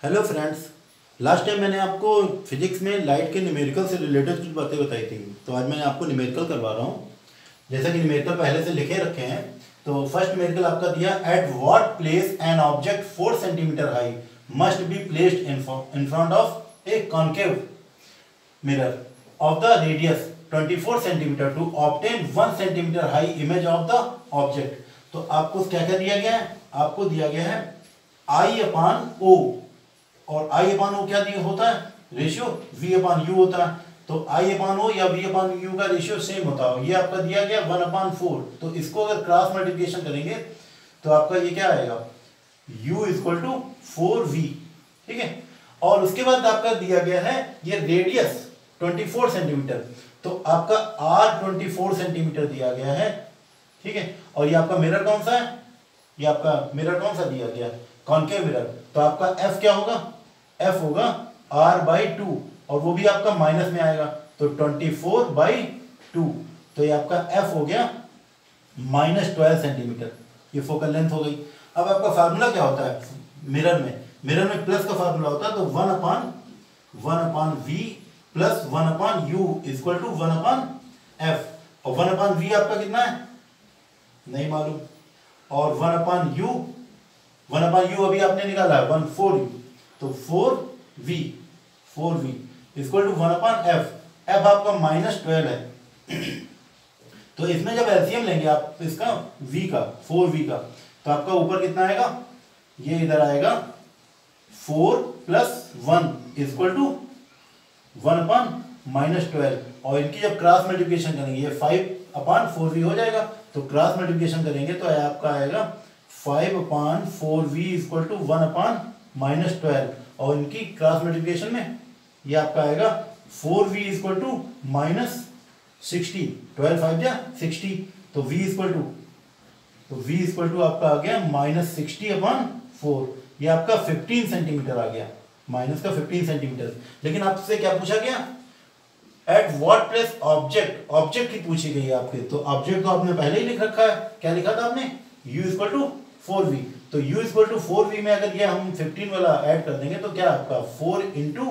Hello friends. Last time मैंने आपको physics में लाइट के न्यूमेरिकल से रिलेटेड कुछ बातें बताई थी, तो आज मैं आपको न्यूमेरिकल करवा रहा हूँ। जैसा कि न्यूमेरिकल पहले से लिखे रखे हैं, तो फर्स्ट न्यूमेरिकल आपका दिया, at what place an object 4 centimetre high must be placed in front of a concave mirror of the radius 24 centimetre to obtain 1 centimetre high image of the object. तो आपको क्या क्या दिया गया है? आपको दिया गया है I अपान O, और I अपान O क्या दिया होता है? रेशियो V अपान U होता है। तो I अपान O या V अपान U का रेशियो सेम होता है। ये आपका दिया गया 1/4। तो इसको अगर क्रॉस मल्टीप्लिकेशन करेंगे तो आपका ये क्या आएगा? U equal to 4V। ठीक है। और उसके बाद आपका दिया गया है ये रेडियस 24 सेंटीमीटर, तो आपका R 24 सेंटीमीटर दिया गया है। ठीक है। और ये आपका मिरर कौन सा है? ये आपका मिरर कौन सा दिया गया? Concave mirror. तो आपका F क्या होगा? F होगा R/2, और वो भी आपका माइनस में आएगा, तो 24/2। तो ये आपका F हो गया -12 सेंटीमीटर। ये फोकल लेंथ हो गई। अब आपका फार्मूला क्या होता है मिरर में? मिरर में प्लस का फार्मूला होता है, तो 1/V plus 1/U equal to 1/F। और 1/V आपका कितना है? नहीं मालूम। और 1/U अभी आपने निकाला है 14U, तो 4V equal to 1/F। F आपका -12 है। तो इसमें जब एलसीएम लेंगे आप इसका V का, 4V का, तो आपका ऊपर कितना आएगा? ये इधर आएगा 4 + 1 इक्वल टू 1/-12। और इनकी जब क्रॉस मल्टीप्लिकेशन करेंगे ये 5/4V हो जाएगा। तो क्रॉस मल्टीप्लिकेशन करेंगे तो आपका आएगा 5/4V इक्वल टू 1/-12। और इनकी क्रॉस मल्टीप्लिकेशन में ये आपका आएगा 4V इक्वल टू -60। 12 5 जा 60। तो V इक्वल टू आपका आ गया -60/4। ये आपका 15 सेंटीमीटर आ गया, माइनस का 15 सेंटीमीटर। लेकिन आपसे क्या पूछा गया? एट व्हाट प्लेस ऑब्जेक्ट की पूछी गई है आपके। तो ऑब्जेक्ट तो आपने पहले ही लिख रखा है। क्या लिखा था आपने? U equal to 4V। तो U इक्वल टू 4V में अगर ये हम 15 वाला ऐड कर देंगे तो क्या आपका 4 इंटू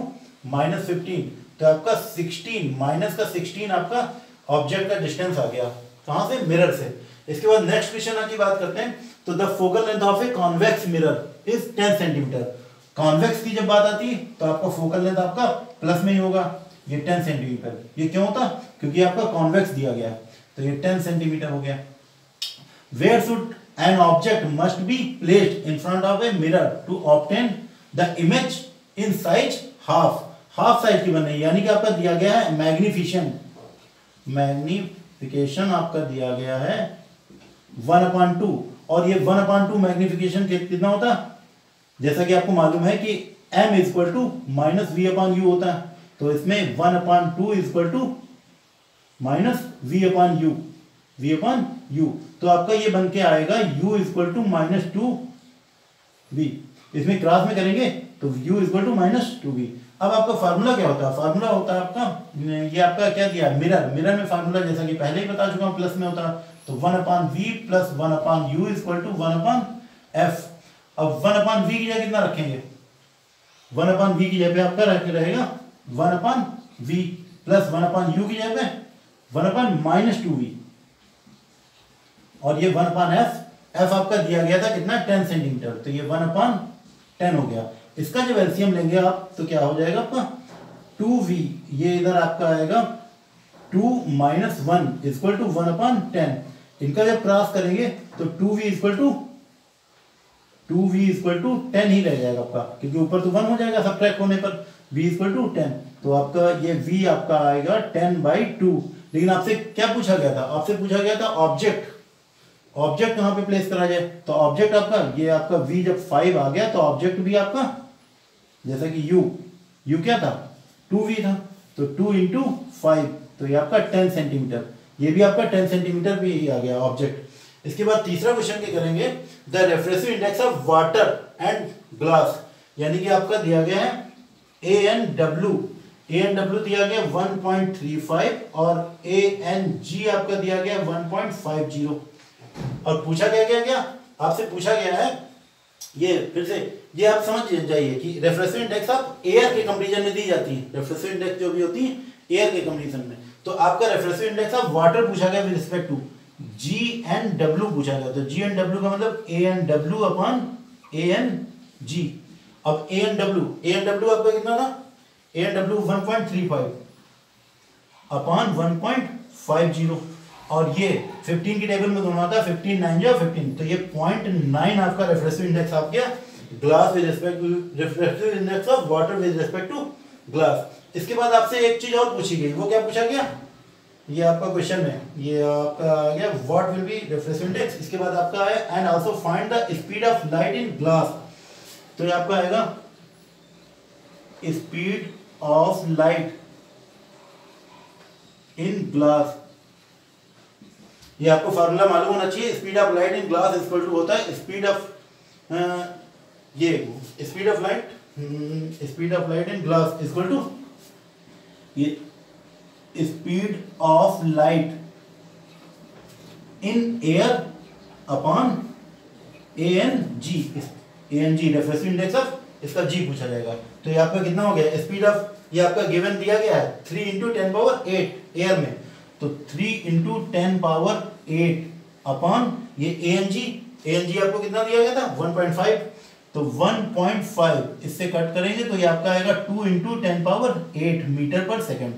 -15, तो आपका 16, माइनस का 16 आपका ऑब्जेक्ट का डिस्टेंस आ गया। कहां से? मिरर से। इसके बाद नेक्स्ट क्वेश्चन की बात करते हैं। तो the focal length of a convex mirror is 10 centimetre. Convex की जब बात आती है तो आपका फोकल लेंथ आपका प्लस में ही होगा, ये 10 सेंटीमीटर। ये क्यों होता? क्योंकि आपका कॉन्वेक्स दिया गया, तो ये 10 सेंटीमीटर हो गया। Where should an object must be placed in front of a mirror to obtain the image in size half size की बने, यानी कि आपका दिया गया है मैग्निफिकेशन आपका दिया गया है 1/2। और ये 1/2 मैग्निफिकेशन कितना होता है? जैसा कि आपको मालूम है कि M इक्वल टू -V/U होता है। तो इसमें 1/2 इक्वल टू -V/U। तो आपका ये बन के आएगा U इक्वल टू -2V। इसमें क्रॉस में करेंगे तो U इक्वल टू -2V। अब आपका फार्मूला क्या होता है? फार्मूला होता है आपका, ये आपका क्या दिया है? मिरर में फार्मूला जैसा कि पहले ही बता चुका हूं, प्लस में होता है। तो 1/V plus 1/U equal to 1/F। अब 1/V की जगह कितना रखेंगे? 1/V की जगह पे आपका रहेगा 1/V प्लस 1/U की जगह पे 1/-2V। और ये 1/F आपका दिया गया था कितना? 10 सेंटीमीटर। तो ये 1/10 हो गया। इसका जब एलसीएम लेंगे आप तो क्या हो जाएगा आपका? 2V। ये इधर आपका आएगा 2 - 1 इक्वल टू 1/10। इनका जब क्रॉस करेंगे तो 2V इक्वल टू 10 ही रह जाएगा आपका, क्योंकि ऊपर तो 1 हो जाएगा सब्ट्रैक्ट होने पर। V equal to 10। तो आपका ये V आपका आएगा 10/2। लेकिन आपसे क्या पूछा गया था? आपसे पूछा गया था ऑब्जेक्ट कहां पे प्लेस करा जाए। तो ऑब्जेक्ट आपका ये आपका V जब 5 आ गया तो ऑब्जेक्ट भी आपका जैसा कि U क्या था? 2V था। तो 2 इंटू 5, तो ये आपका 10 सेंटीमीटर। ये भी आपका 10 सेंटीमीटर भी आ गया ऑब्जेक्ट। इसके बाद तीसरा क्वेश्चन क्या करेंगे? The refractive index of water and glass, यानी कि आपका दिया गया है ANW दिया गया 1.35 और ANG आपका दिया गया 1.50। और पूछा क्या आपसे पूछा गया है ये फिर से ये आप समझ जाइए कि रेफ्रेक्टिव इंडेक्स आप एयर के कंपैरिजन में दी जाती है। रेफ्रेक्टिव इंडेक्स जो भी होती है एयर के कंपैरिजन में, तो आपका रेफ्रेक्टिव इंडेक्स ऑफ वाटर पूछा गया with respect to G and W पूछा गया। तो जी एंड डब्ल्यू का मतलब A and W upon A N G. अब ए एंड डब्ल्यू आपका कितना था, ए एंड डब्ल्यू 1.35 अपॉन 1.50 और ये 15 की टेबल में दोनों आता है 15 9 जो 15, तो ये 0.9 आपका रेफ्रेक्टिव इंडेक्स आ गया glass with respect to refractive index of water with respect to glass. इसके बाद आपसे एक चीज और पूछी गई, वो क्या पूछा गया, ये आपका क्वेश्चन में ये आपका आ गया what will be refractive index. इसके बाद आपका है and also find the speed of light in glass. तो ये आपका आएगा speed of light in glass. ये आपको फार्मूला मालूम होना चाहिए, speed of light in glass equal to होता है स्पीड ऑफ ये speed of light in glass equal to ये speed of light in air upon A N G refractive index of इसका जी पूछा जाएगा। तो ये आपका कितना हो गया स्पीड ऑफ, ये आपका गिवन दिया गया है 3 × 10⁸ एयर में, तो 3 × 10⁸ अपॉन ये ए एन जी आपको कितना दिया गया था 1.5, तो 1.5 इससे कट करेंगे तो ये आपका आएगा 2 × 10⁸ मीटर पर सेकंड।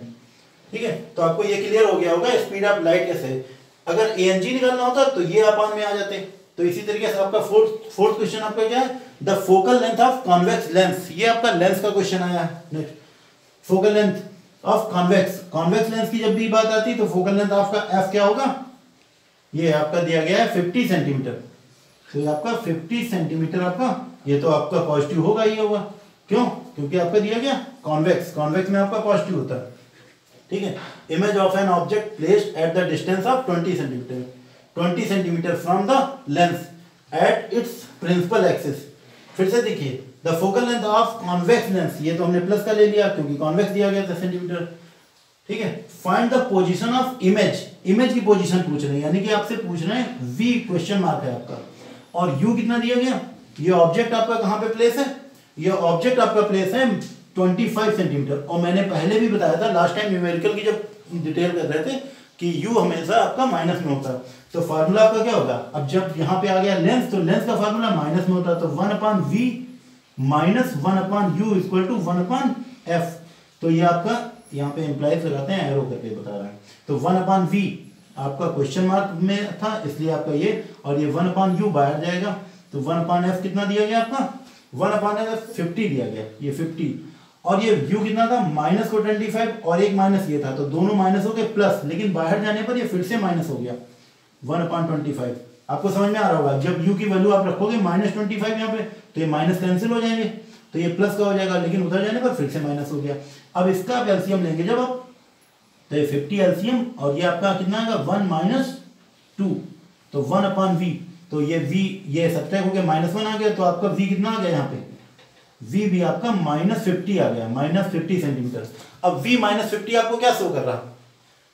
ठीक है, तो आपको ये क्लियर हो गया होगा स्पीड ऑफ लाइट कैसे। अगर ए एन जी निकालना होता तो ये अपॉन में आ जाते। तो इसी तरीके से आपका फोर्थ क्वेश्चन आपका क्या है, the focal length of convex lens. ये आपका लेंस का क्वेश्चन आया है। Next, focal length of convex lens की जब भी बात आती है तो फोकल लेंथ आपका एफ क्या होगा, ये आपका दिया गया है 50 सेंटीमीटर। तो ये आपका 50 सेंटीमीटर आपका, ये तो आपका पॉजिटिव होगा ही होगा, क्यों, क्योंकि आपका दिया गया कॉन्वेक्स में आपका पॉजिटिव होता है। ठीक है, image of an object placed at the distance of 20 centimetre from the lens at its principal axis. फिर से देखिए, the focal length of convex lens, ये तो हमने प्लस का ले लिया क्योंकि कॉन्वेक्स दिया गया 10 सेंटीमीटर। ठीक है, find the position of image की पोजीशन पूछ रहे हैं, यानी कि आपसे पूछ रहे हैं वी क्वेश्चन मार्क है आपका, और यू कितना दिया गया, ये ऑब्जेक्ट आपका कहां पे प्लेस है, ये ऑब्जेक्ट आपका प्लेस है 25 सेंटीमीटर। और मैंने पहले भी बताया था लास्ट टाइम न्यूमेरिकल की जब डिटेल कर रहे थे कि u हमेशा आपका माइनस में होता है। तो फार्मूला आपका क्या होगा, अब जब यहाँ पे आ गया लेंस, तो लेंस का फार्मूला माइनस में होता है, तो 1/v minus 1/u equal to 1/f। तो ये आपका यहाँ पे इंप्लाइज लगाते हैं, एरो करके बता रहा है। तो 1/v आपका क्वेश्चन मार्क में था इसलिए आपका ये, और ये 1/u बाहर जाएगा, तो 1/f कितना दिया गया आपका, 1/f 50 दिया गया, ये 50, और ये u कितना था माइनस को 25 और एक माइनस ये था, तो दोनों माइनस हो गए प्लस, लेकिन बाहर जाने पर ये फिर से माइनस हो गया 1/25। आपको समझ में आ रहा होगा, जब u की वैल्यू आप रखोगे -25 यहाँ पे, तो ये माइनस कैंसिल हो जाएंगे, तो ये प्लस का हो जाएगा, लेकिन उधर जाने पर फिर से माइनस हो गया। अब इसका आप एलसीएम लेंगे जब आप, तो ये 50 एलसीएम, और ये आपका कितना आएगा 1 - 2, तो 1/v, तो ये v ये सब्ट्रैक्ट हो गया, -1 आ गया, तो आपका v कितना आ गया यहाँ पे, v भी आपका -50 आ गया, -50 सेंटीमीटर। अब v -50 आपको क्या शो कर रहा,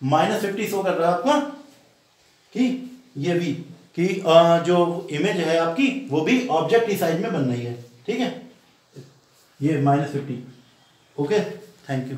-50 शो कर रहा है आपका कि ये v कि जो इमेज है आपकी वो भी ऑब्जेक्ट की साइज में बन रही है। ठीक है, ये -50। Okay, thank you.